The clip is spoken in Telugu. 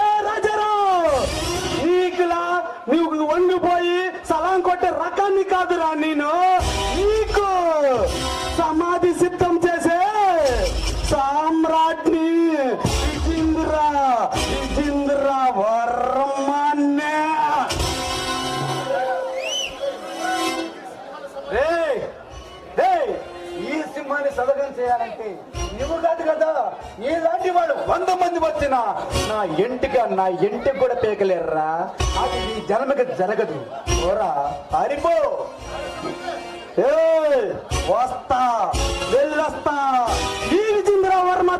ఏ రాజారావు, నీకు వండిపోయి సలాం కొట్టే రకాన్ని కాదురా నేను. నీకు సమాధి సిద్ధం చేసే సామ్రాట్ని విజేంద్ర వర్మనే. ఈ సింహాన్ని సదగం చేయాలంటే నువ్వు కాదు కదా, ఇలాంటి వాడు 100 మంది వచ్చినా నా ఇంటికి కూడా పేకలేర్రా. అది ఈ జన్మకి జరగదు. ఓరా పారిపో. వస్తా వెళ్ళొస్తా. ఈ విజేంద్ర వర్మ